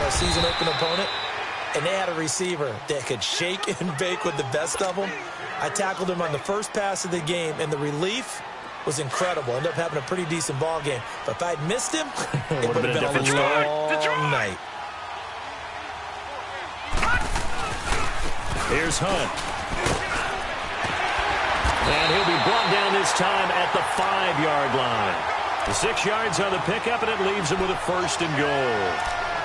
our season opener opponent, and they had a receiver that could shake and bake with the best of them. I tackled him on the first pass of the game, and the relief was incredible. Ended up having a pretty decent ball game. But if I'd missed him, it would have been a long night. Here's Hunt. And he'll be brought down this time at the 5-yard line. The 6 yards on the pickup, and it leaves him with a 1st and goal.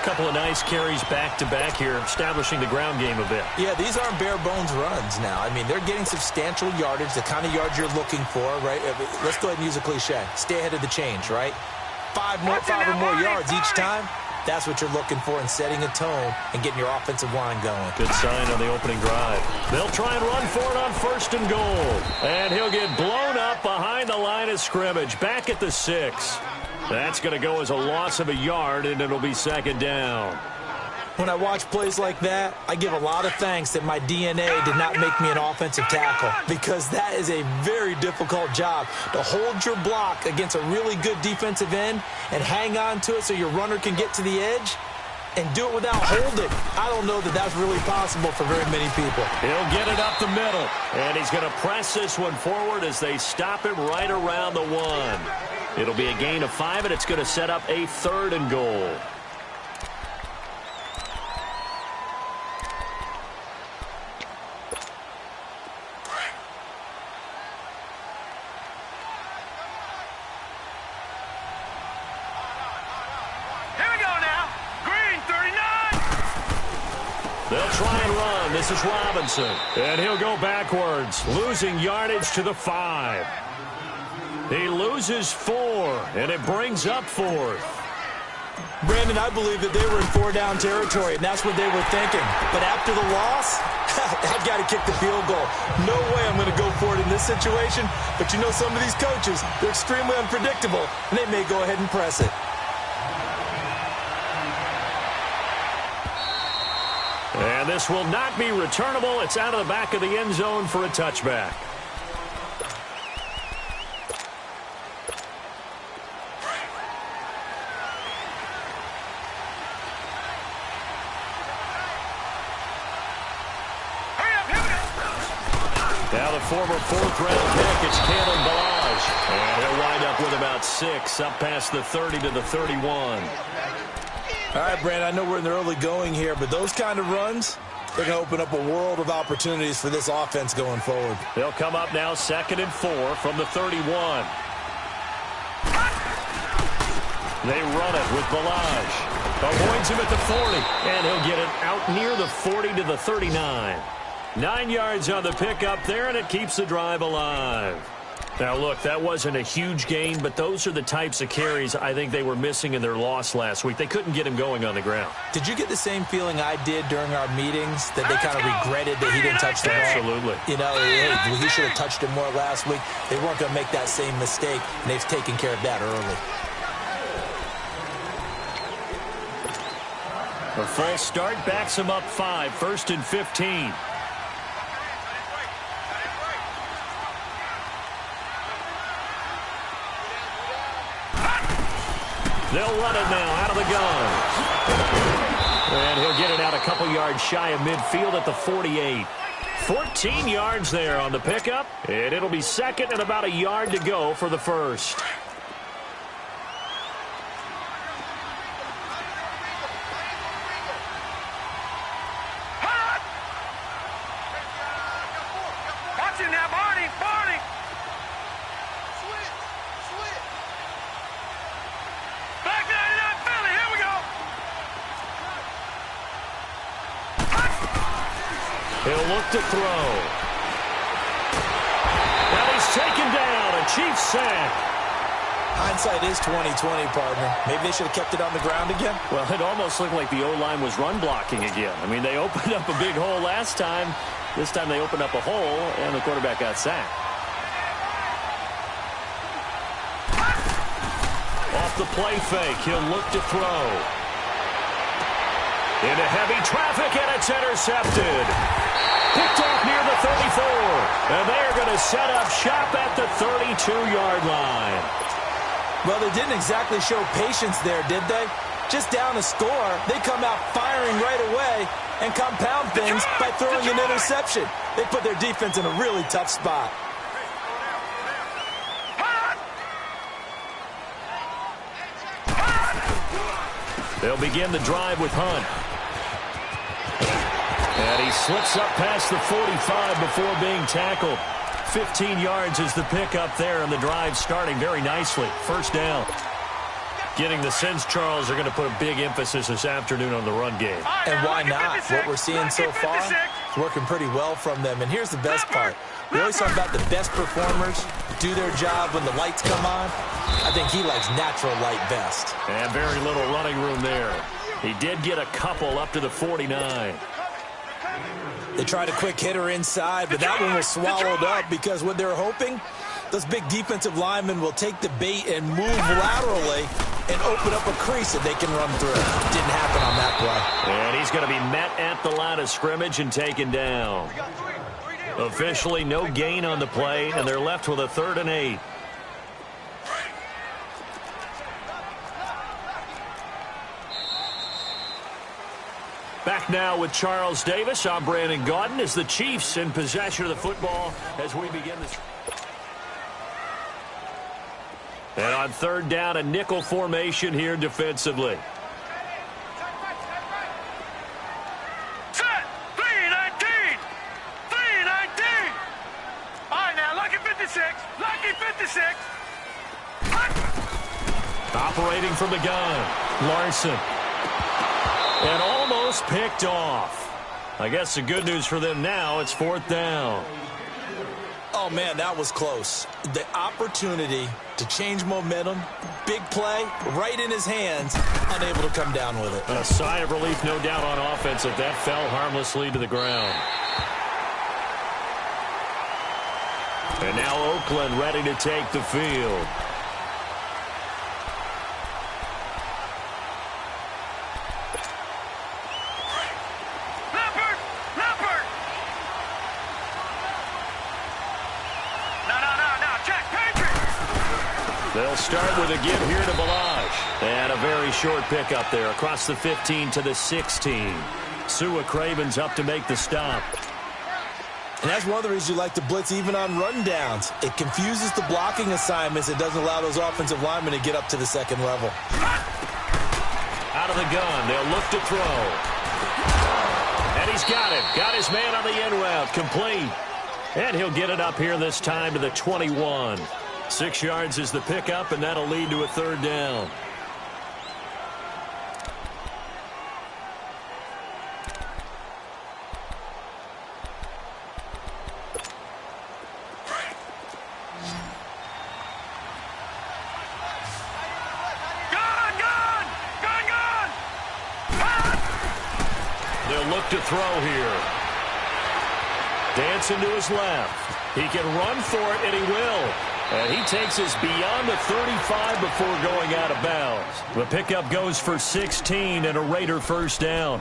A couple of nice carries back-to-back here, establishing the ground game a bit. Yeah, these aren't bare-bones runs now. I mean, they're getting substantial yardage, the kind of yards you're looking for, right? Let's go ahead and use a cliche. Stay ahead of the change, right? 5 or more yards each time. That's what you're looking for in setting a tone and getting your offensive line going. Good sign on the opening drive. They'll try and run for it on 1st and goal. And he'll get blown up behind the line of scrimmage, back at the 6. That's going to go as a loss of a yard, and it'll be 2nd down. When I watch plays like that, I give a lot of thanks that my DNA did not make me an offensive tackle, because that is a very difficult job to hold your block against a really good defensive end and hang on to it so your runner can get to the edge and do it without holding. I don't know that that's really possible for very many people. He'll get it up the middle, and he's going to press this one forward as they stop him right around the 1. It'll be a gain of 5, and it's going to set up a 3rd and goal. They'll try and run. This is Robinson. And he'll go backwards, losing yardage to the 5. He loses 4, and it brings up 4th. Brandon, I believe that they were in 4-down territory, and that's what they were thinking. But after the loss, I've got to kick the field goal. No way I'm going to go for it in this situation. But you know, some of these coaches, they're extremely unpredictable, and they may go ahead and press it. And this will not be returnable. It's out of the back of the end zone for a touchback. Now the former 4th-round pick, it's Kalen Balaj. And he'll wind up with about 6, up past the 30 to the 31. All right, Brandon, I know we're in the early going here, but those kind of runs, they're going to open up a world of opportunities for this offense going forward. They'll come up now 2nd and 4 from the 31. They run it with Balaj. Avoids him at the 40, and he'll get it out near the 40 to the 39. 9 yards on the pickup there, and it keeps the drive alive. Now, look, that wasn't a huge gain, but those are the types of carries I think they were missing in their loss last week. They couldn't get him going on the ground. Did you get the same feeling I did during our meetings, that they kind of regretted that he didn't touch the ball? Absolutely. You know, hey, he should have touched it more last week. They weren't going to make that same mistake, and they've taken care of that early. A false start backs him up 5, 1st and 15. They'll run it now out of the gun. And he'll get it out a couple yards shy of midfield at the 48. 14 yards there on the pickup. And it'll be 2nd and about a yard to go for the 1st. He'll look to throw. Now he's taken down, a Chiefs sack. Hindsight is 20/20, partner. Maybe they should have kept it on the ground again. Well, it almost looked like the O-line was run blocking again. I mean, they opened up a big hole last time. This time they opened up a hole, and the quarterback got sacked. Off the play fake, he'll look to throw. Into heavy traffic, and it's intercepted. Picked off near the 34. And they are going to set up shop at the 32-yard line. Well, they didn't exactly show patience there, did they? Just down a score, they come out and compound things by throwing an interception. They put their defense in a really tough spot. They'll begin the drive with Hunt. And he slips up past the 45 before being tackled. 15 yards is the pickup there, and the drive starting very nicely. First down. Getting the sense, Charles, are going to put a big emphasis this afternoon on the run game. And why not? What we're seeing so far is working pretty well from them. And here's the best part. We always talk about the best performers do their job when the lights come on. I think he likes natural light best. And very little running room there. He did get a couple up to the 49. They tried a quick hitter inside, but that one was swallowed up because what they're hoping, those big defensive linemen will take the bait and move laterally and open up a crease that they can run through. Didn't happen on that play. And he's going to be met at the line of scrimmage and taken down. Officially no gain on the play, and they're left with a 3rd and 8. Back now with Charles Davis. I'm Brandon Gaudin as the Chiefs in possession of the football as we begin this. And on 3rd down, a nickel formation here defensively. Set! 3-19! 3-19! All right, now, lucky 56. Lucky 56. Operating from the gun, Larson. And almost picked off. I guess the good news for them now, it's 4th down. Oh, man, that was close. The opportunity to change momentum, big play, right in his hands, unable to come down with it. A sigh of relief, no doubt, on offense if that fell harmlessly to the ground. And now Oakland ready to take the field. They'll start with a give here to Balaj. And a very short pickup there across the 15 to the 16. Sua Craven's up to make the stop. And that's one of the reasons you like to blitz even on rundowns. It confuses the blocking assignments. It doesn't allow those offensive linemen to get up to the second level. Out of the gun. They'll look to throw. And he's got it. Got his man on the end route. Complete. And he'll get it up here this time to the 21. 6 yards is the pickup, and that'll lead to a 3rd down. They'll look to throw here. Dancing to his left. He can run for it, and he will. And he takes us beyond the 35 before going out of bounds. The pickup goes for 16 and a Raider 1st down.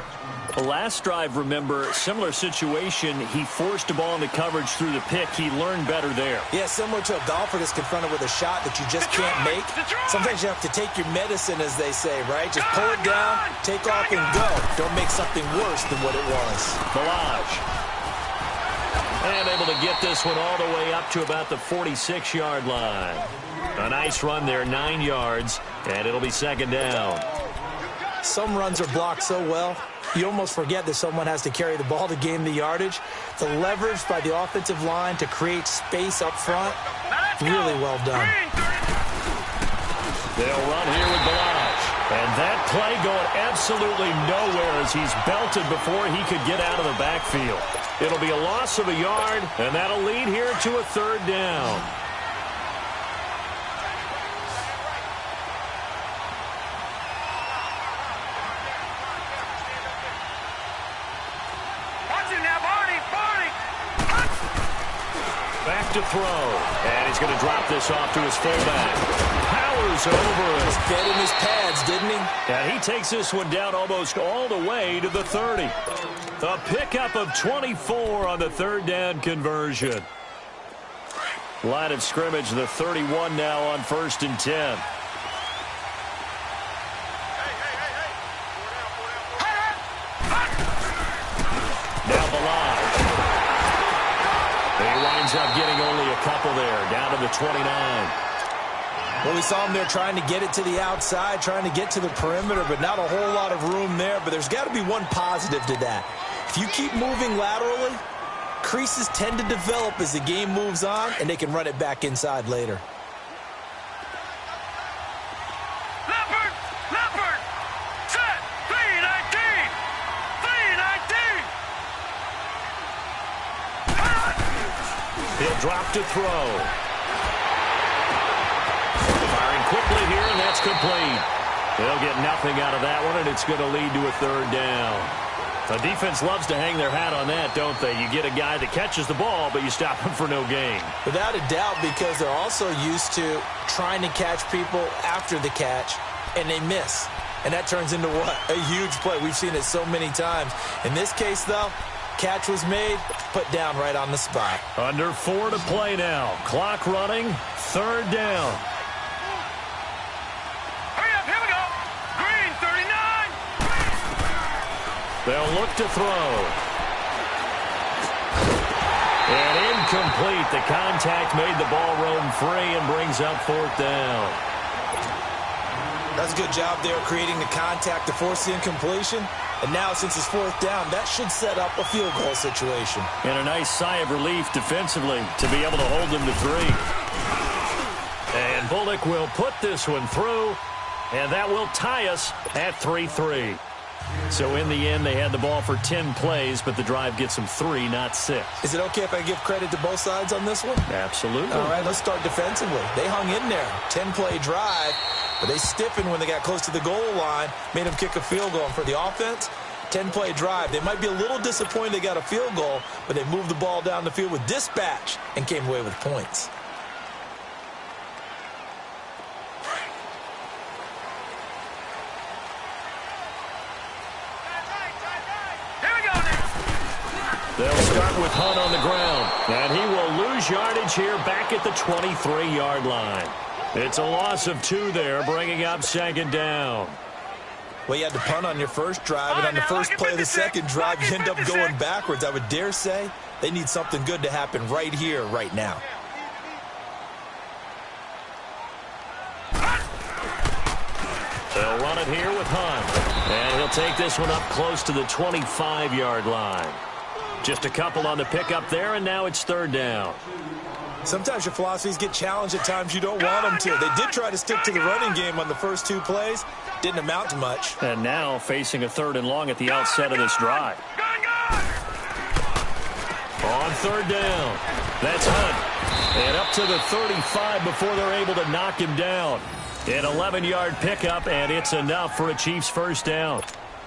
The last drive, remember, similar situation. He forced a ball into coverage through the pick. He learned better there. Yeah, similar to a golfer that's confronted with a shot that you just can't make. Sometimes you have to take your medicine, as they say, right? Just pull it down, take off, and go. Don't make something worse than what it was. Balaj. And able to get this one all the way up to about the 46-yard line. A nice run there, 9 yards, and it'll be 2nd down. Some runs are blocked so well, you almost forget that someone has to carry the ball to gain the yardage. The leverage by the offensive line to create space up front, really well done. They'll run here with Balaj. And that play going absolutely nowhere as he's belted before he could get out of the backfield. It'll be a loss of a yard, and that'll lead here to a 3rd down. Watch it now, Barney! Back to throw. And he's going to drop this off to his fullback. Powers over it. Fed in his pads, didn't he? And he takes this one down almost all the way to the 30. A pickup of 24 on the 3rd down conversion. Line of scrimmage, the 31 now on 1st and 10. ends up getting only a couple there, down to the 29. Well, we saw him there trying to get it to the outside, trying to get to the perimeter, but not a whole lot of room there. But there's got to be one positive to that. If you keep moving laterally, creases tend to develop as the game moves on, and they can run it back inside later. Leopard, set, 319, 319. He'll drop to throw. Firing quickly here, and that's complete. They'll get nothing out of that one, and it's going to lead to a third down. The defense loves to hang their hat on that, don't they? You get a guy that catches the ball, but you stop him for no gain. Without a doubt, because they're also used to trying to catch people after the catch, and they miss. And that turns into what? A huge play. We've seen it so many times. In this case, though, catch was made, put down right on the spot. Under 4 to play now. Clock running, third down. Hurry up, here we go. Green, 39. They'll look to throw. And incomplete. The contact made the ball roam free and brings up fourth down. That's a good job there creating the contact to force the incompletion. And now, since it's fourth down, that should set up a field goal situation. And a nice sigh of relief defensively to be able to hold them to 3. And Bullock will put this one through, and that will tie us at 3-3. So in the end, they had the ball for 10 plays, but the drive gets them 3, not 6. Is it okay if I give credit to both sides on this one? Absolutely. All right, let's start defensively. They hung in there. 10-play drive, but they stiffened when they got close to the goal line, made them kick a field goal. And for the offense, 10-play drive. They might be a little disappointed they got a field goal, but they moved the ball down the field with dispatch and came away with points. They'll start with Hunt on the ground, and he will lose yardage here back at the 23-yard line. It's a loss of 2 there, bringing up second down. Well, you had to punt on your first drive, and on the first play of the second drive, you end up going backwards. I would dare say they need something good to happen right here, right now. They'll run it here with Hunt, and he'll take this one up close to the 25-yard line. Just a couple on the pickup there, and now it's third down. Sometimes your philosophies get challenged at times you don't want them to. They did try to stick to the running game on the first 2 plays. Didn't amount to much. And now facing a 3rd and long at the outset of this drive. On third down, that's Hunt. And up to the 35 before they're able to knock him down. An 11-yard pickup, and it's enough for a Chiefs first down. I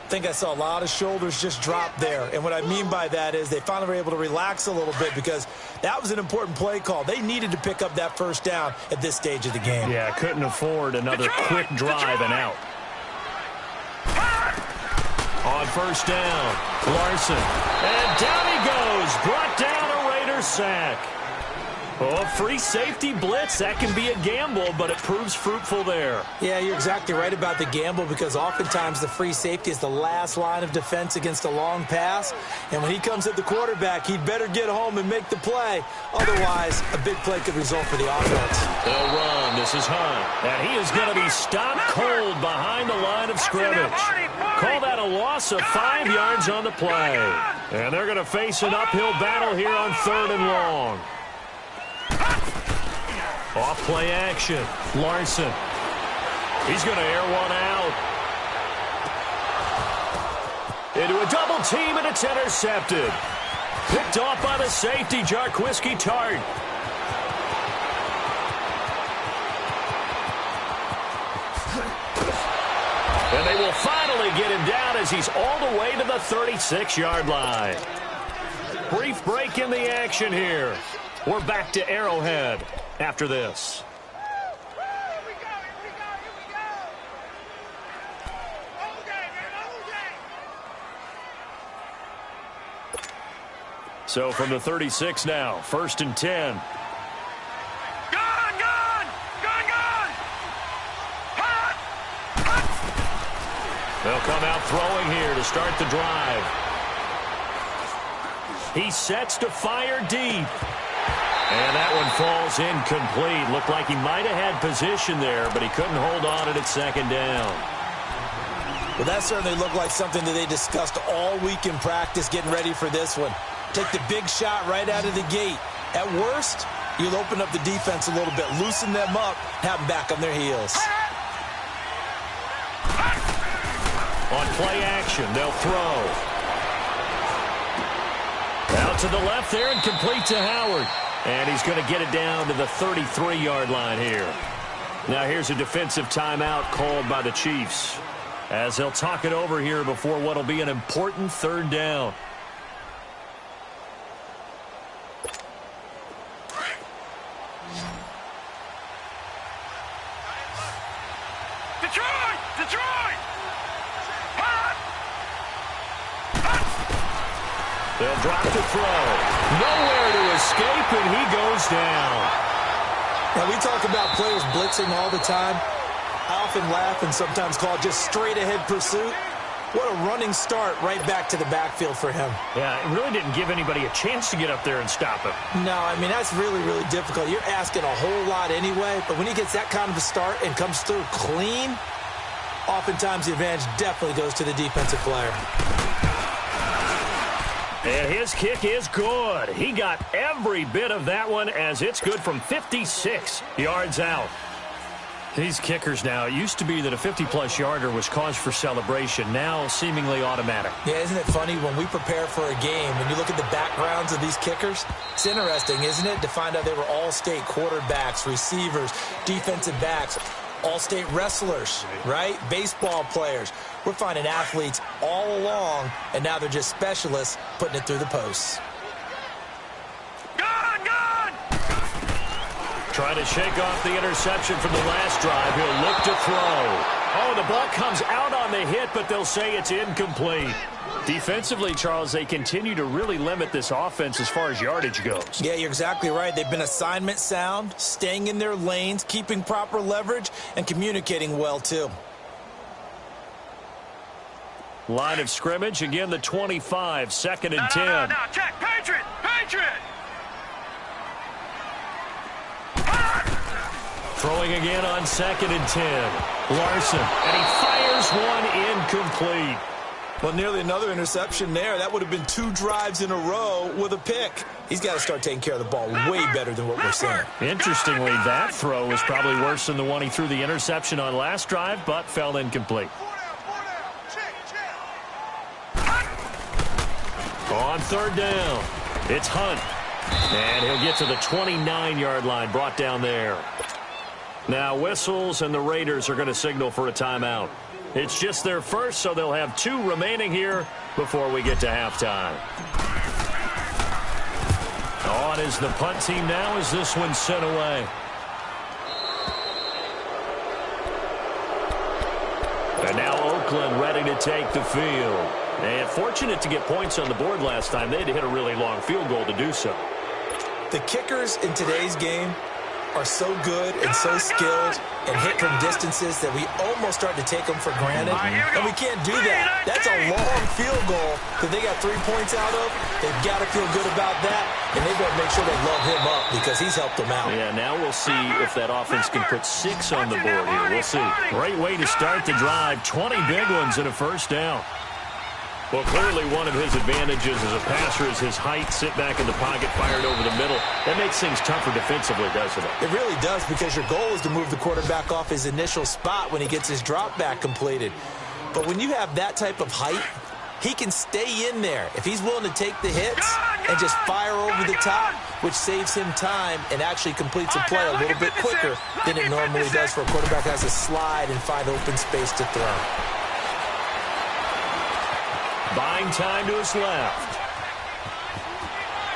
think I saw a lot of shoulders just drop there. And what I mean by that is they finally were able to relax a little bit because that was an important play call. They needed to pick up that first down at this stage of the game. Yeah, couldn't afford another quick drive and out. On first down, Larson. And down he goes. Brought down a Raider sack. Oh, free safety blitz, that can be a gamble, but it proves fruitful there. Yeah, you're exactly right about the gamble because oftentimes the free safety is the last line of defense against a long pass. And when he comes at the quarterback, he'd better get home and make the play. Otherwise, a big play could result for the offense. They'll run. This is Hunt. And he is going to be stopped cold behind the line of scrimmage. Call that a loss of 5 yards on the play. And they're going to face an uphill battle here on 3rd and long. Off play action. Larson. He's going to air one out. Into a double team, and it's intercepted. Picked off by the safety, Jarquiski Tart. And they will finally get him down as he's all the way to the 36-yard line. Brief break in the action here. We're back to Arrowhead after this. So from the 36 now, 1st and 10. They'll come out throwing here to start the drive. He sets to fire deep. And that one falls incomplete. Looked like he might have had position there, but he couldn't hold on at second down. Well, that certainly looked like something that they discussed all week in practice getting ready for this one. Take the big shot right out of the gate. At worst, you'll open up the defense a little bit, loosen them up, have them back on their heels. On play action, they'll throw. Out to the left there and complete to Howard. And he's going to get it down to the 33-yard line here. Now here's a defensive timeout called by the Chiefs, as they'll talk it over here before what will be an important third down. Detroit! Detroit! They'll drop the throw. Nowhere to escape, and he goes down. Now, we talk about players blitzing all the time. I often laugh and sometimes call it just straight-ahead pursuit. What a running start right back to the backfield for him. Yeah, it really didn't give anybody a chance to get up there and stop him. No, I mean, that's really, really difficult. You're asking a whole lot anyway, but when he gets that kind of a start and comes through clean, oftentimes the advantage definitely goes to the defensive player. And his kick is good. He got every bit of that one, as it's good from 56 yards out. These kickers now, it used to be that a 50-plus yarder was cause for celebration. Now seemingly automatic. Yeah, isn't it funny when we prepare for a game, when you look at the backgrounds of these kickers? It's interesting, isn't it, to find out they were all-state quarterbacks, receivers, defensive backs, all-state wrestlers, right? Baseball players. We're finding athletes all along, and now they're just specialists putting it through the posts. Trying to shake off the interception from the last drive. He'll look to throw. Oh, the ball comes out on the hit, but they'll say it's incomplete. Defensively, Charles, they continue to really limit this offense as far as yardage goes. Yeah, you're exactly right. They've been assignment sound, staying in their lanes, keeping proper leverage, and communicating well, too. Line of scrimmage, again, the 25, second and 10. No, check, Patriot! Patriot! Throwing again on second and 10. Larson, and he fires one incomplete. Well, nearly another interception there. That would have been 2 drives in a row with a pick. He's got to start taking care of the ball way better than what we're seeing. Interestingly, that throw was probably worse than the one he threw the interception on last drive, but fell incomplete. On third down, it's Hunt. And he'll get to the 29-yard line, brought down there. Now whistles, and the Raiders are going to signal for a timeout. It's just their first, so they'll have 2 remaining here before we get to halftime. On is the punt team now as this one's sent away. And now Oakland ready to take the field. And fortunate to get points on the board last time. They had to hit a really long field goal to do so. The kickers in today's game are so good and so skilled and hit from distances that we almost start to take them for granted. And we can't do that. That's a long field goal that they got 3 points out of. They've got to feel good about that, and they've got to make sure they love him up because he's helped them out. Yeah, now we'll see if that offense can put 6 on the board here. We'll see. Great way to start the drive. 20 big ones and a first down. Well, clearly one of his advantages as a passer is his height, sit back in the pocket, fired over the middle. That makes things tougher defensively, doesn't it? It really does, because your goal is to move the quarterback off his initial spot when he gets his drop back completed. But when you have that type of height, he can stay in there if he's willing to take the hits and just fire over the top, which saves him time and actually completes a play a little bit quicker than it normally does for a quarterback who has to slide and find open space to throw. Buying time to his left.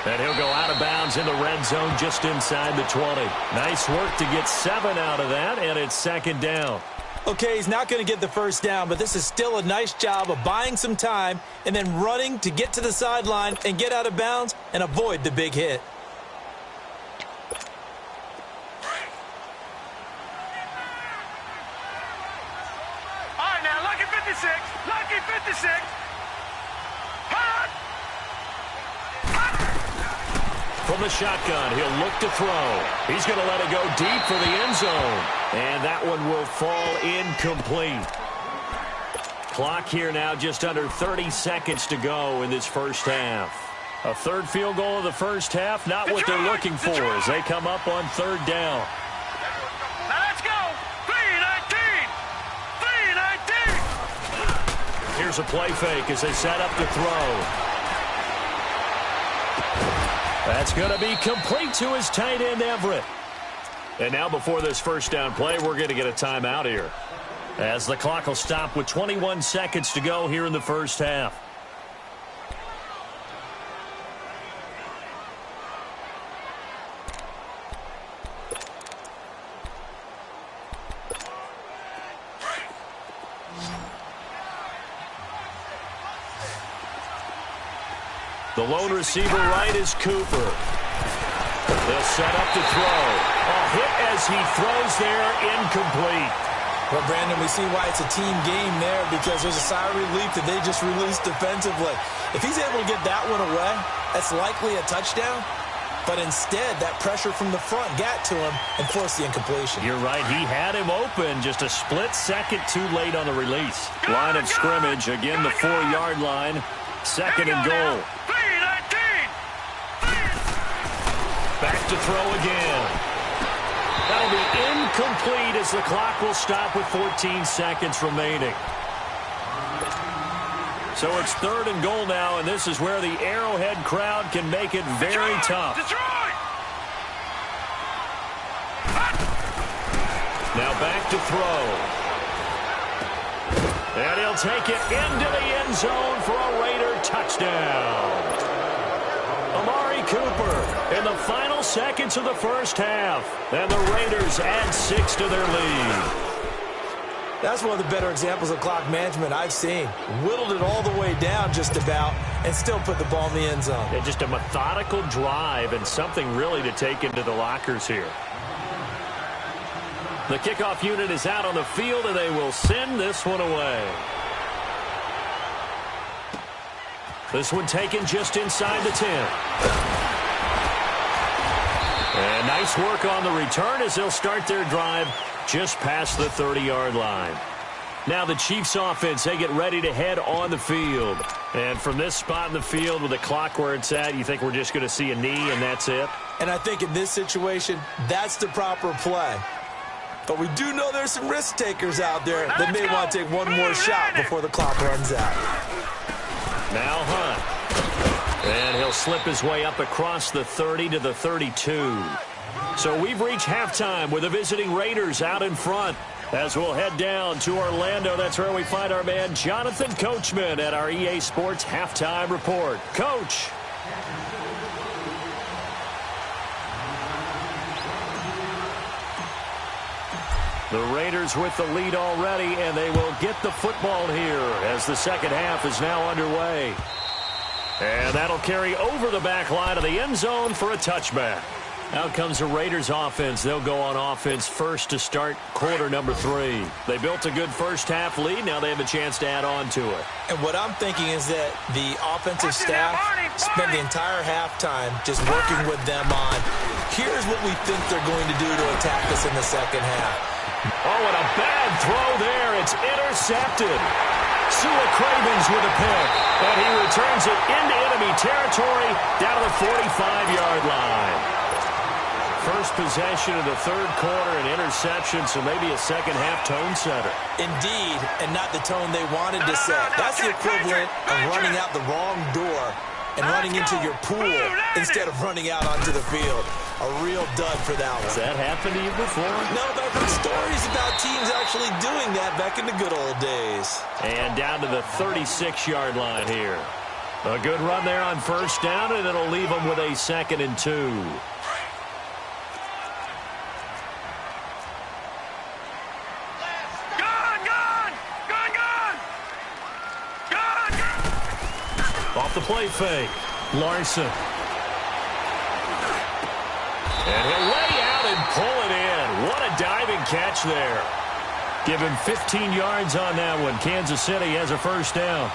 And he'll go out of bounds in the red zone just inside the 20. Nice work to get 7 out of that, and it's second down. Okay, he's not going to get the first down, but this is still a nice job of buying some time and then running to get to the sideline and get out of bounds and avoid the big hit. All right, now, lucky 56. Lucky 56. From from the shotgun. He'll look to throw. He's going to let it go deep for the end zone. And that one will fall incomplete. Clock here now just under 30 seconds to go in this first half. A third field goal of the first half, not what they're looking for as they come up on third down. Now let's go. 3-19. 3-19. Here's a play fake as they set up to throw. That's going to be complete to his tight end, Everett. And now before this first down play, we're going to get a timeout here, as the clock will stop with 21 seconds to go here in the first half. The lone receiver right is Cooper. They'll set up to throw. A hit as he throws there, incomplete. Well, Brandon, we see why it's a team game there, because there's a sigh of relief that they just released defensively. If he's able to get that one away, that's likely a touchdown. But instead, that pressure from the front got to him and forced the incompletion. You're right. He had him open just a split second too late on the release. Line of scrimmage, again the 4-yard line. Second and goal. 3-19. Back to throw again. That'll be incomplete as the clock will stop with 14 seconds remaining. So it's third and goal now, and this is where the Arrowhead crowd can make it very tough. Now back to throw. And he'll take it into the end zone for a Raider touchdown. Amari Cooper in the final seconds of the first half. And the Raiders add 6 to their lead. That's one of the better examples of clock management I've seen. Whittled it all the way down just about and still put the ball in the end zone. Yeah, just a methodical drive and something really to take into the lockers here. The kickoff unit is out on the field, and they will send this one away. This one taken just inside the 10. And nice work on the return as they'll start their drive just past the 30-yard line. Now the Chiefs offense, they get ready to head on the field. And from this spot in the field with the clock where it's at, you think we're just going to see a knee and that's it? And I think in this situation, that's the proper play. But we do know there's some risk takers out there that may want to take one more shot before the clock runs out. Now Hunt. And he'll slip his way up across the 30 to the 32. So we've reached halftime with the visiting Raiders out in front. As we'll head down to Orlando, that's where we find our man Jonathan Coachman at our EA Sports Halftime Report. Coach. The Raiders with the lead already, and they will get the football here as the second half is now underway. And that'll carry over the back line of the end zone for a touchback. Out comes the Raiders offense. They'll go on offense first to start quarter number 3. They built a good first half lead. Now they have a chance to add on to it. And what I'm thinking is that the offensive staff spent the entire halftime just working with them on, here's what we think they're going to do to attack us in the second half. Oh, and a bad throw there. It's intercepted. Sua Cravens with a pick. And he returns it into enemy territory down to the 45-yard line. First possession of the third quarter, an interception, so maybe a second-half tone setter. Indeed, and not the tone they wanted to set. That's the equivalent of running out the wrong door and running into your pool instead of running out onto the field. A real dud for that one. Has that happened to you before? No, but I've heard stories about teams actually doing that back in the good old days. And down to the 36-yard line here. A good run there on first down, and it'll leave them with a 2nd and 2. Off the play fake. Larson. And he'll lay out and pull it in. What a diving catch there. Give him 15 yards on that one. Kansas City has a first down.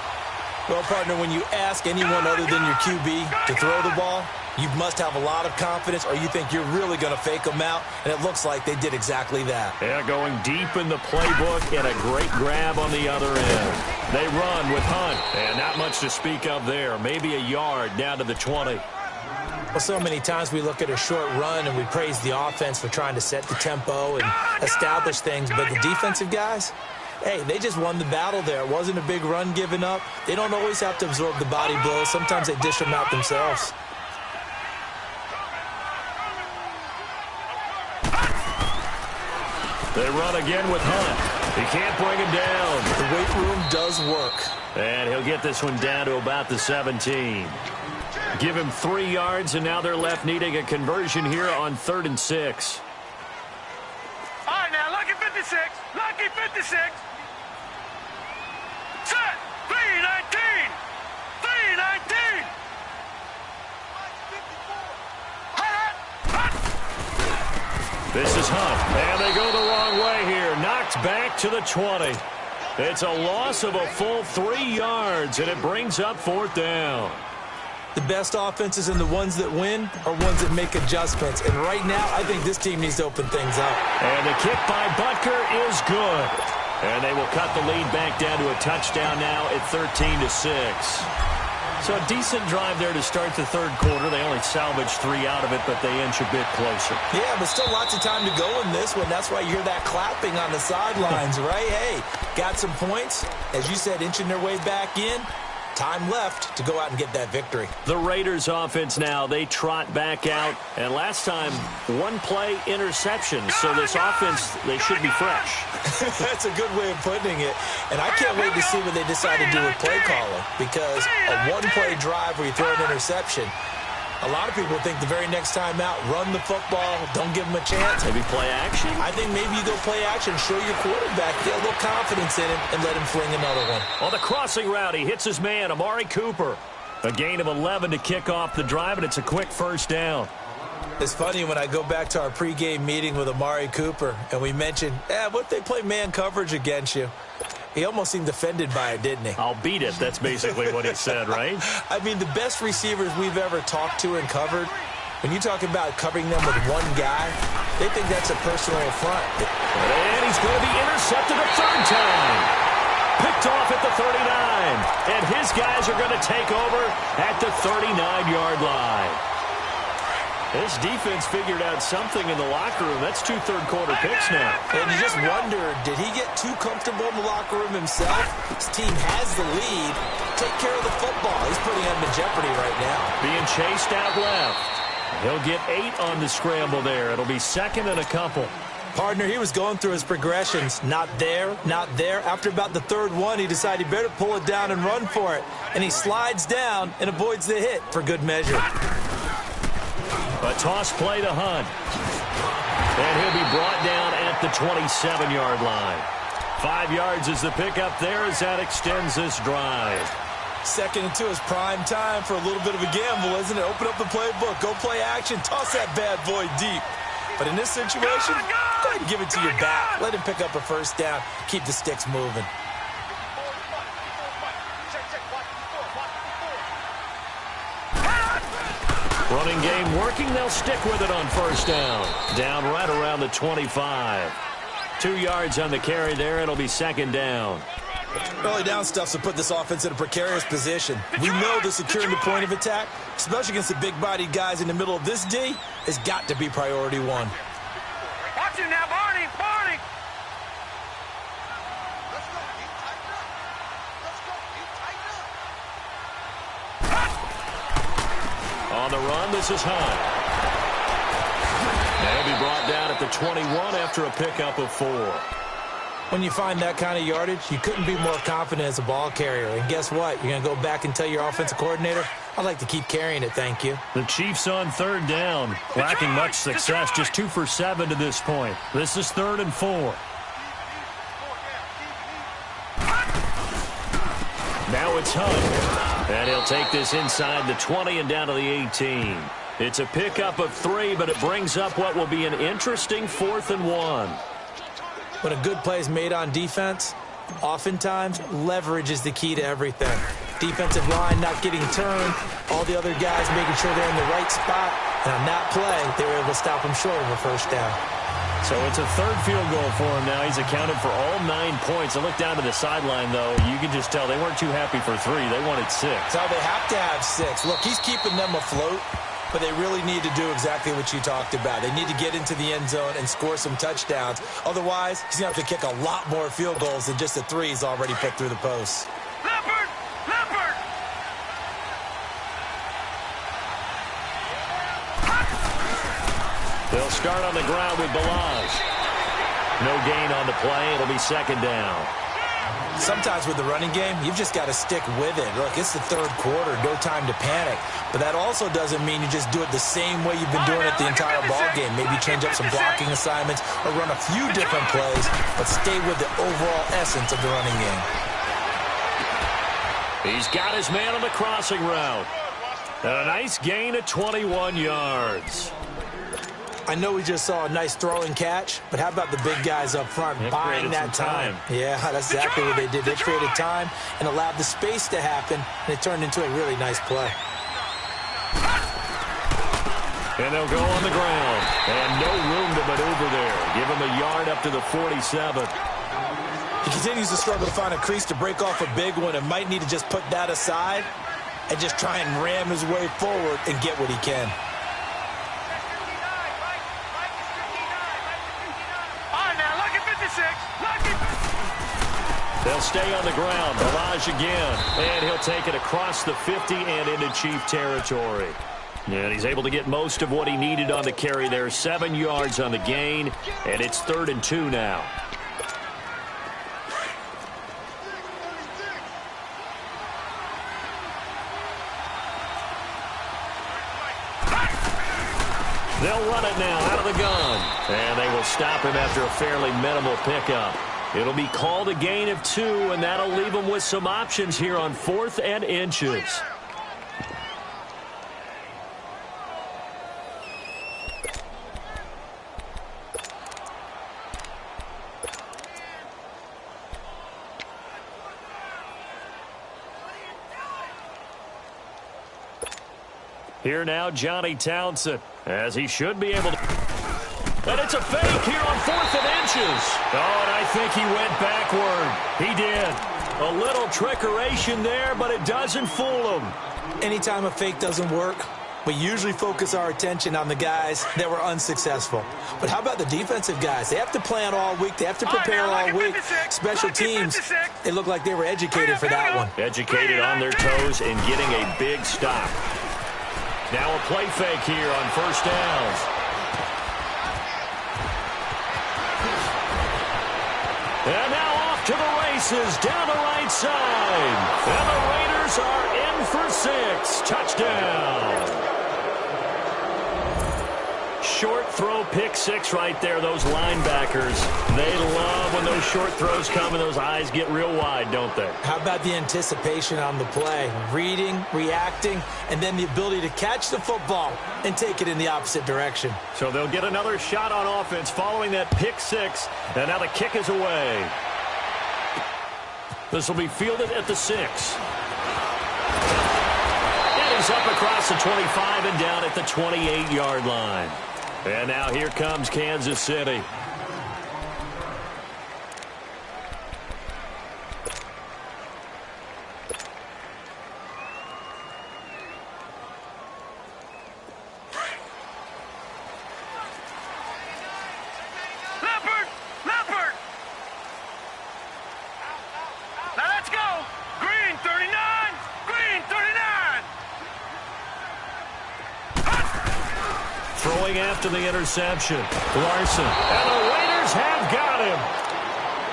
Well, partner, when you ask anyone other than your QB to throw the ball, You must have a lot of confidence, or you think you're really going to fake them out, and it looks like they did exactly that. Yeah, going deep in the playbook and a great grab on the other end. They run with Hunt, and not much to speak of there. Maybe a yard down to the 20. Well, so many times we look at a short run and we praise the offense for trying to set the tempo and establish things, but the defensive guys, hey, they just won the battle there. It wasn't a big run given up. They don't always have to absorb the body blows. Sometimes they dish them out themselves. They run again with Hunt. He can't bring him down. The weight room does work. And he'll get this one down to about the 17. Give him 3 yards, and now they're left needing a conversion here on 3rd and 6. All right, now, lucky 56. Lucky 56. Set. 319. 319. This is Hunt, and they go the wrong way here. Knocked back to the 20. It's a loss of a full 3 yards, and it brings up 4th down. The best offenses and the ones that win are ones that make adjustments. And right now, I think this team needs to open things up. And the kick by Butker is good. And they will cut the lead back down to a touchdown now at 13-6. So a decent drive there to start the 3rd quarter. They only salvaged 3 out of it, but they inch a bit closer. Yeah, but still lots of time to go in this one. That's why you hear that clapping on the sidelines, right? Hey, got some points. As you said, inching their way back in. Time left to go out and get that victory. The Raiders offense now, they trot back out. And last time, 1-play interception. So this offense, they should be fresh. That's a good way of putting it. And I can't wait to see what they decide to do with play calling. Because a 1-play drive where you throw an interception, a lot of people think the very next time out, run the football, don't give them a chance. Maybe play action? I think maybe you go play action, show your quarterback, get a little confidence in him, and let him fling another one. On the crossing route, he hits his man, Amari Cooper. A gain of 11 to kick off the drive, and it's a quick 1st down. It's funny when I go back to our pregame meeting with Amari Cooper, and we mentioned, what if they play man coverage against you? He almost seemed offended by it, didn't he? I'll beat it. That's basically what he said, right? I mean, the best receivers we've ever talked to and covered, when you talk about covering them with one guy, they think that's a personal affront. And he's going to be intercepted a 3rd time. Picked off at the 39. And his guys are going to take over at the 39-yard line. This defense figured out something in the locker room. That's 2 third-quarter picks now. And you just wonder, did he get too comfortable in the locker room himself? His team has the lead. Take care of the football. He's putting them in jeopardy right now. Being chased out left. He'll get 8 on the scramble there. It'll be 2nd and a couple. Partner, he was going through his progressions. Not there, not there. After about the 3rd one, he decided he better pull it down and run for it. And he slides down and avoids the hit for good measure. A toss play to Hunt. And he'll be brought down at the 27-yard line. 5 yards is the pickup there as that extends this drive. 2nd and 2 is prime time for a little bit of a gamble, isn't it? Open up the playbook, go play action, toss that bad boy deep. But in this situation, go ahead and give it to your back. Let him pick up a 1st down, keep the sticks moving. Running game working. They'll stick with it on 1st down. Down right around the 25. 2 yards on the carry there. It'll be 2nd down. Early down stuff's to put this offense in a precarious position. We know the securing the point of attack, especially against the big-bodied guys in the middle of this D, has got to be priority 1. Watch him now, Barney. Barney. On the run, this is Hunt. They'll be brought down at the 21 after a pickup of 4. When you find that kind of yardage, you couldn't be more confident as a ball carrier. And guess what? You're going to go back and tell your offensive coordinator, I'd like to keep carrying it, thank you. The Chiefs on 3rd down. Lacking much success, just 2 for 7 to this point. This is 3rd and 4. Now it's Hunt. And he'll take this inside the 20 and down to the 18. It's a pickup of 3, but it brings up what will be an interesting 4th and 1. When a good play is made on defense, oftentimes leverage is the key to everything. Defensive line not getting turned. All the other guys making sure they're in the right spot. And on that play, they were able to stop him short of a first down. So it's a third field goal for him now. He's accounted for all 9 points. I look down to the sideline, though. You can just tell they weren't too happy for 3. They wanted 6. So they have to have 6. Look, he's keeping them afloat, but they really need to do exactly what you talked about. They need to get into the end zone and score some touchdowns. Otherwise, he's going to have to kick a lot more field goals than just the 3 he's already put through the posts. Leopard! Leopard! They'll start on the ground with Balazs. No gain on the play. It'll be second down. Sometimes with the running game, you've just got to stick with it. Look, it's the third quarter, no time to panic. But that also doesn't mean you just do it the same way you've been doing it the entire ball game. Maybe change up some blocking assignments or run a few different plays, but stay with the overall essence of the running game. He's got his man on the crossing route. And a nice gain of 21 yards. I know we just saw a nice throw and catch, but how about the big guys up front buying that time? Yeah, that's exactly what they did. They created time and allowed the space to happen, and it turned into a really nice play. And they'll go on the ground. And no room to maneuver there. Give him a yard up to the 47. He continues to struggle to find a crease to break off a big one and might need to just put that aside and just try and ram his way forward and get what he can. They'll stay on the ground. Balazs again. And he'll take it across the 50 and into Chief territory. And he's able to get most of what he needed on the carry there. 7 yards on the gain. And it's 3rd and 2 now. They'll run it now out of the gun. And they will stop him after a fairly minimal pickup. It'll be called a gain of 2, and that'll leave them with some options here on 4th and inches. Here now, Johnny Townsend, as he should be able to. And it's a fake here on 4th and inches. Oh, and I think he went backward. He did. A little trickeration there, but it doesn't fool him. Anytime a fake doesn't work, we usually focus our attention on the guys that were unsuccessful. But how about the defensive guys? They have to plan all week. They have to prepare all week. Special teams, they look like they were educated for that one. Educated on their toes and getting a big stop. Now a play fake here on first downs. And now off to the races down the right side. And the Raiders are in for 6. Touchdown. Short throw, pick 6 right there. Those linebackers, they love when those short throws come and those eyes get real wide, don't they? How about the anticipation on the play? Reading, reacting, and then the ability to catch the football and take it in the opposite direction. So they'll get another shot on offense following that pick 6, and now the kick is away. This will be fielded at the 6. And he's up across the 25 and down at the 28-yard line. And now here comes Kansas City. Leopard! Leopard! Now let's go! Green 39! Green 39! Throwing after the interception. Larson. And the Raiders have got him.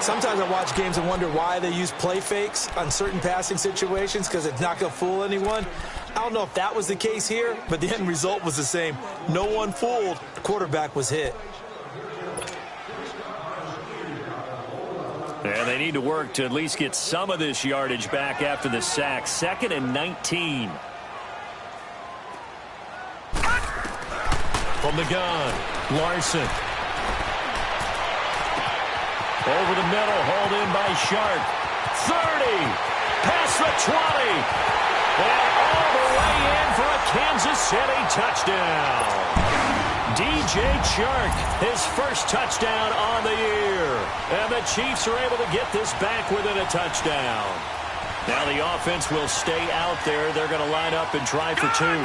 Sometimes I watch games and wonder why they use play fakes on certain passing situations because it's not going to fool anyone. I don't know if that was the case here, but the end result was the same. No one fooled. The quarterback was hit. And they need to work to at least get some of this yardage back after the sack. 2nd and 19. From the gun, Larson. Over the middle, hauled in by Sharp. 30. past the 20. And all the way in for a Kansas City touchdown. DJ Chark, his first touchdown on the year. And the Chiefs are able to get this back within a touchdown. Now the offense will stay out there. They're going to line up and try for two.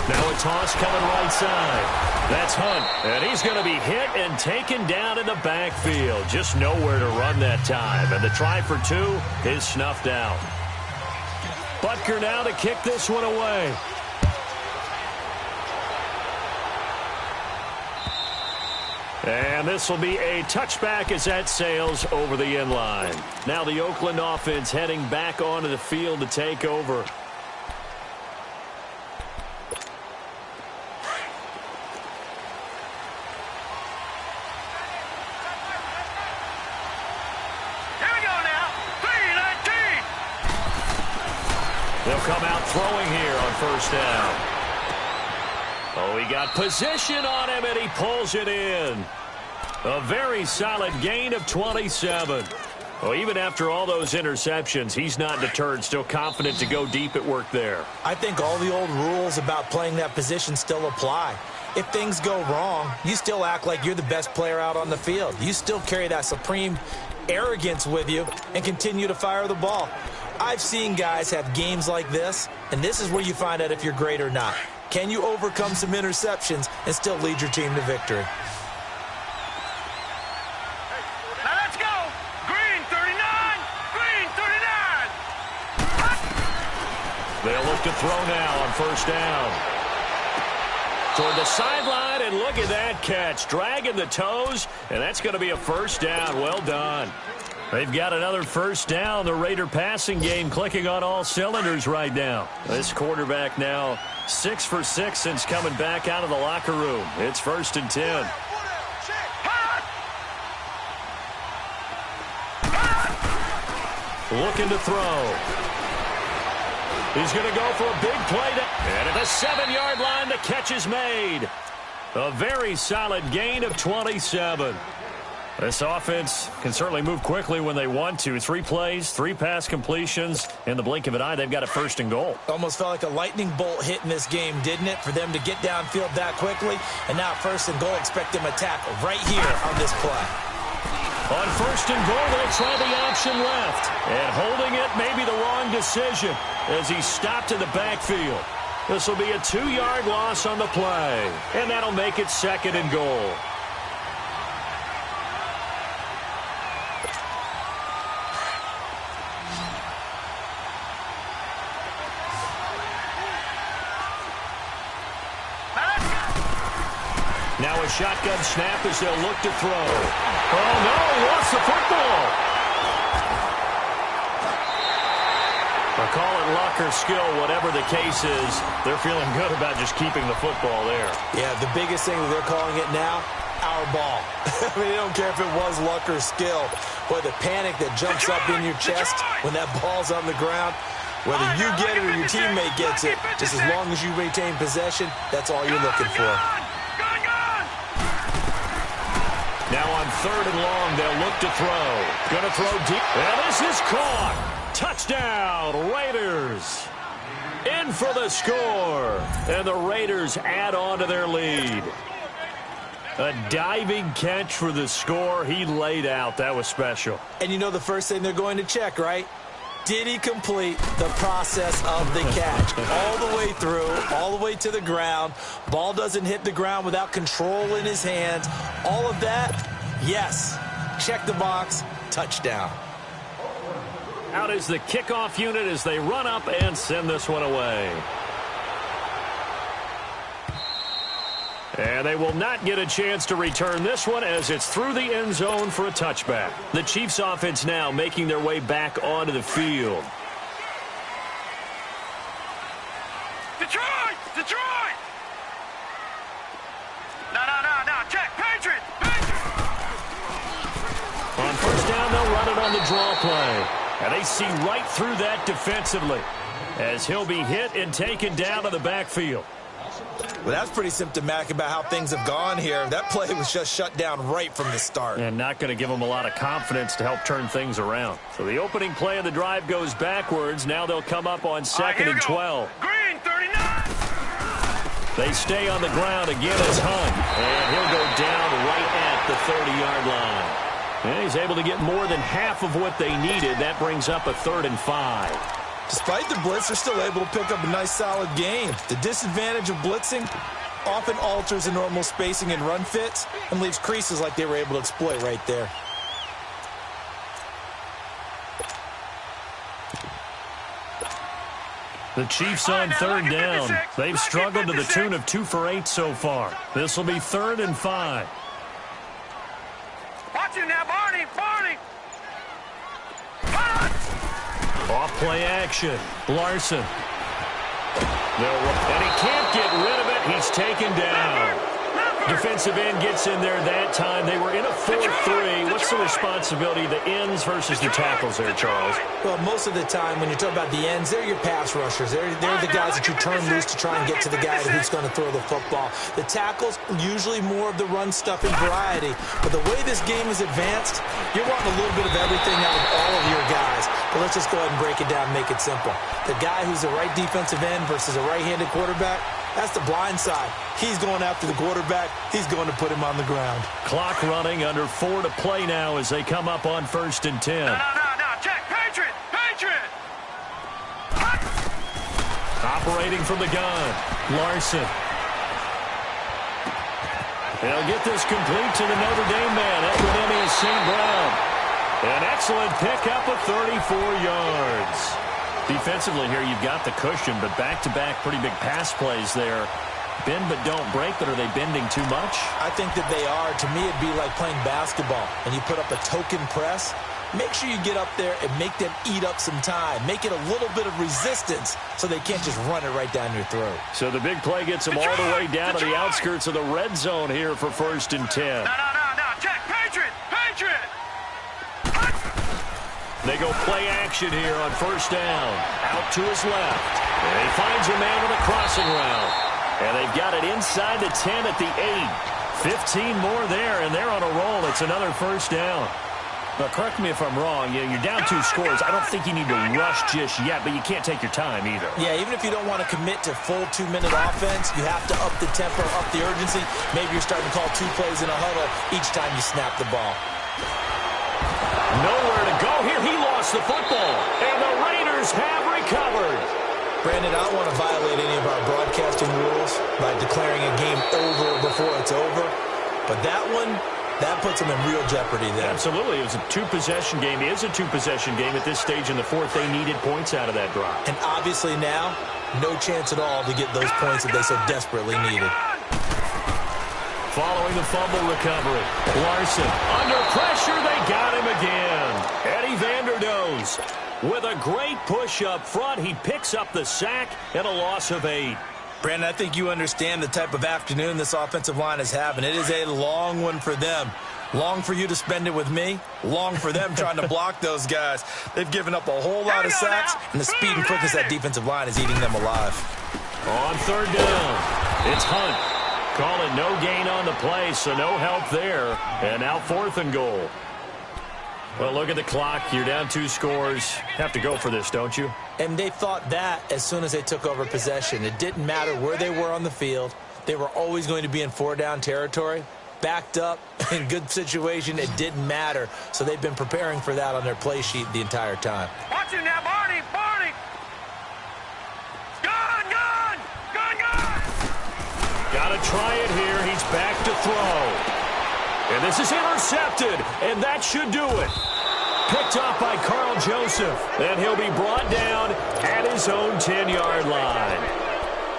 Now a toss coming right side. That's Hunt, and he's going to be hit and taken down in the backfield. Just nowhere to run that time. And the try for two is snuffed out. Butker now to kick this one away. And this will be a touchback as that sails over the end line. Now the Oakland offense heading back onto the field to take over. They'll come out throwing here on first down. Oh, he got position on him, and he pulls it in. A very solid gain of 27. Well, even after all those interceptions, he's not deterred, still confident to go deep at work there. I think all the old rules about playing that position still apply. If things go wrong, you still act like you're the best player out on the field. You still carry that supreme arrogance with you and continue to fire the ball. I've seen guys have games like this, and this is where you find out if you're great or not. Can you overcome some interceptions and still lead your team to victory? Now let's go. Green 39. Green 39. They'll look to throw now on first down. Toward the sideline, and look at that catch. Dragging the toes, and that's going to be a first down. Well done. They've got another first down. The Raider passing game clicking on all cylinders right now. This quarterback now 6 for 6 since coming back out of the locker room. It's 1st and 10. Looking to throw. He's going to go for a big play. And at the 7-yard line, the catch is made. A very solid gain of 27. This offense can certainly move quickly when they want to. 3 plays, 3 pass completions. In the blink of an eye, they've got a 1st and goal. Almost felt like a lightning bolt hit in this game, didn't it? For them to get downfield that quickly. And now 1st and goal, expect them to tackle right here on this play. On 1st and goal, they'll try the option left. And holding it may be the wrong decision as he stopped in the backfield. This will be a 2-yard loss on the play. And that'll make it 2nd and goal. Now a shotgun snap as they'll look to throw. Oh, no, lost the football. Or call it luck or skill, whatever the case is, they're feeling good about just keeping the football there. Yeah, the biggest thing that they're calling it now, our ball. I mean, they don't care if it was luck or skill. Boy, the panic that jumps up in your chest when that ball's on the ground, whether you get it or your teammate gets it, just as long as you retain possession, that's all you're looking for. Now on 3rd and long, they'll look to throw. Going to throw deep. And this is caught. Touchdown, Raiders. In for the score. And the Raiders add on to their lead. A diving catch for the score. He laid out. That was special. And you know the first thing they're going to check, right? Did he complete the process of the catch? All the way through, all the way to the ground. Ball doesn't hit the ground without control in his hands. All of that, yes. Check the box, touchdown. Out is the kickoff unit as they run up and send this one away. And they will not get a chance to return this one as it's through the end zone for a touchback. The Chiefs offense now making their way back onto the field. Detroit! Detroit! No, check, Patriot! On first down, they'll run it on the draw play. And they see right through that defensively as he'll be hit and taken down to the backfield. Well, that's pretty symptomatic about how things have gone here. That play was just shut down right from the start. And not going to give them a lot of confidence to help turn things around. So the opening play of the drive goes backwards. Now they'll come up on 2nd and 12. Green, 39. They stay on the ground again as Hunt. And he'll go down right at the 30-yard line. And he's able to get more than half of what they needed. That brings up a 3rd and 5. Despite the blitz, they're still able to pick up a nice, solid gain. The disadvantage of blitzing often alters the normal spacing and run fits and leaves creases like they were able to exploit right there. The Chiefs on 3rd down. They've struggled to the tune of 2 for 8 so far. This will be 3rd and 5. Watch it now, Barney. Off play action. Larson. And he can't get rid of it. He's taken down. Defensive end gets in there that time. They were in a 4-3. What's the responsibility of the ends versus the tackles there, Charles? Well, most of the time when you talk about the ends, they're your pass rushers. They're the guys that you turn loose to try and get to the guy who's going to throw the football. The tackles, usually more of the run stuff and variety. But the way this game is advanced, you're wanting a little bit of everything out of all of your guys. But let's just go ahead and break it down and make it simple. The guy who's the right defensive end versus a right-handed quarterback, that's the blind side. He's going after the quarterback. He's going to put him on the ground. Clock running, under 4 to play now as they come up on 1st and 10. No. Check. Patriot. Operating from the gun. Larson. They'll get this complete to the Notre Dame man, Equinemius St. Brown. An excellent pickup of 34 yards. Defensively here, you've got the cushion, but back-to-back pretty big pass plays there. Bend but don't break, but are they bending too much? I think that they are. To me, it'd be like playing basketball, and you put up a token press. Make sure you get up there and make them eat up some time. Make it a little bit of resistance so they can't just run it right down your throat. So the big play gets them all the way down to the outskirts of the red zone here for 1st and 10. No. Check. Patriot. They go play action here on 1st down. Out to his left. And he finds a man with a crossing route. And they've got it inside the 10 at the 8. 15 more there, and they're on a roll. It's another 1st down. Now, correct me if I'm wrong. You're down 2 scores. I don't think you need to rush just yet, but you can't take your time either. Yeah, even if you don't want to commit to full 2-minute offense, you have to up the tempo, up the urgency. Maybe you're starting to call 2 plays in a huddle each time you snap the ball. Nowhere to go here. He lost the football, and the Raiders have recovered. Brandon, I don't want to violate any of our broadcasting rules by declaring a game over before it's over, but that one, that puts them in real jeopardy there. Absolutely. It was a 2-possession game. It is a 2-possession game at this stage in the 4th. They needed points out of that drive. And obviously now, no chance at all to get those points that they so desperately needed. Following the fumble recovery, Larson under pressure. They got him again. Eddie Vanderdoes with a great push up front. He picks up the sack and a loss of 8. Brandon, I think you understand the type of afternoon this offensive line is having. It is a long one for them. Long for you to spend it with me. Long for them trying to block those guys. They've given up a whole lot of sacks, and the speed and quickness of that defensive line is eating them alive. On 3rd down, it's Hunt. Calling no gain on the play, so no help there. And now 4th and goal. Well, look at the clock. You're down 2 scores. Have to go for this, don't you? And they thought that as soon as they took over possession. It didn't matter where they were on the field. They were always going to be in 4-down territory. Backed up, in good situation, it didn't matter. So they've been preparing for that on their play sheet the entire time. Watch him now, Barney. Gun. Got to try it here. He's back to throw. And this is intercepted, and that should do it. Picked off by Carl Joseph, and he'll be brought down at his own 10-yard line.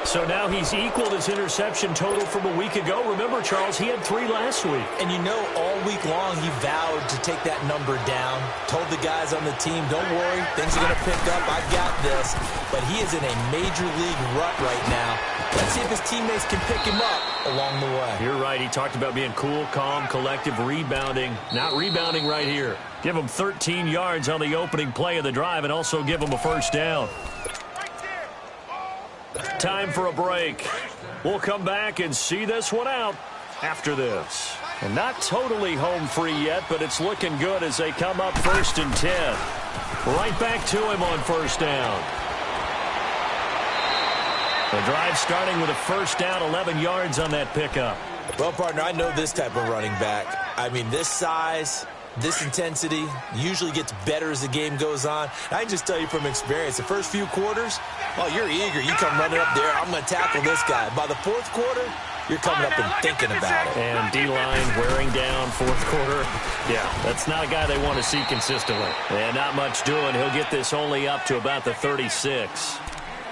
So now he's equaled his interception total from a week ago. Remember, Charles, he had 3 last week. And you know, all week long he vowed to take that number down. Told the guys on the team, don't worry, things are going to pick up. I've got this. But he is in a major league rut right now. Let's see if his teammates can pick him up along the way. You're right. He talked about being cool, calm, collective, rebounding. Not rebounding right here. Give him 13 yards on the opening play of the drive and also give him a 1st down. Time for a break. We'll come back and see this one out after this. And not totally home free yet, but it's looking good as they come up 1st and 10. Right back to him on 1st down. The drive starting with a 1st down, 11 yards on that pickup. Well, partner, I know this type of running back. I mean, this size, this intensity usually gets better as the game goes on. I can just tell you from experience, the first few quarters, oh, you're eager. You come running up there, I'm going to tackle this guy. By the 4th quarter, you're coming up and thinking about it. And D-line wearing down 4th quarter. Yeah, that's not a guy they want to see consistently. And not much doing. He'll get this only up to about the 36.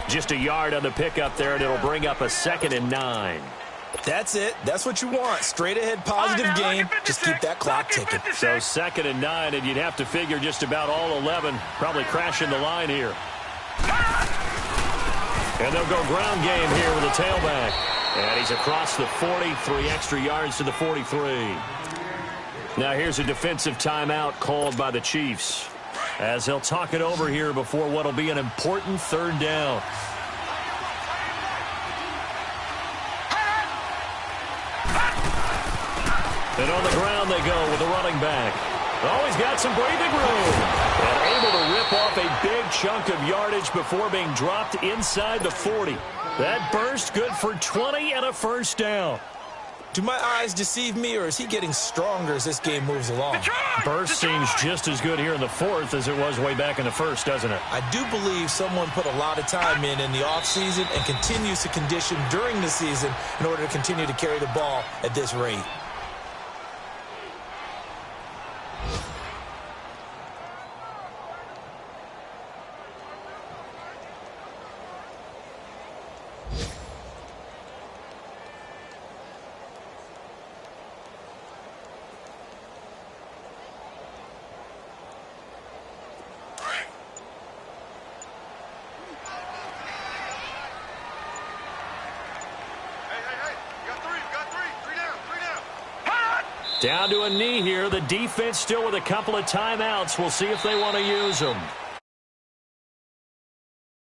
Just a yard on the pickup there, and it'll bring up a 2nd and 9. That's it. That's what you want. Straight ahead, positive game. Just keep that clock ticking. So 2nd and 9, and you'd have to figure just about all 11 probably crashing the line here. And they'll go ground game here with a tailback. And he's across the 40, 3 extra yards to the 43. Now here's a defensive timeout called by the Chiefs, as they'll talk it over here before what will be an important 3rd down. And on the ground they go with a running back. Oh, he's got some breathing room. And able to rip off a big chunk of yardage before being dropped inside the 40. That burst good for 20 and a 1st down. Do my eyes deceive me, or is he getting stronger as this game moves along? Burst seems just as good here in the 4th as it was way back in the 1st, doesn't it? I do believe someone put a lot of time in the offseason and continues to condition during the season in order to continue to carry the ball at this rate. Down to a knee here. The defense still with a couple of timeouts. We'll see if they want to use them.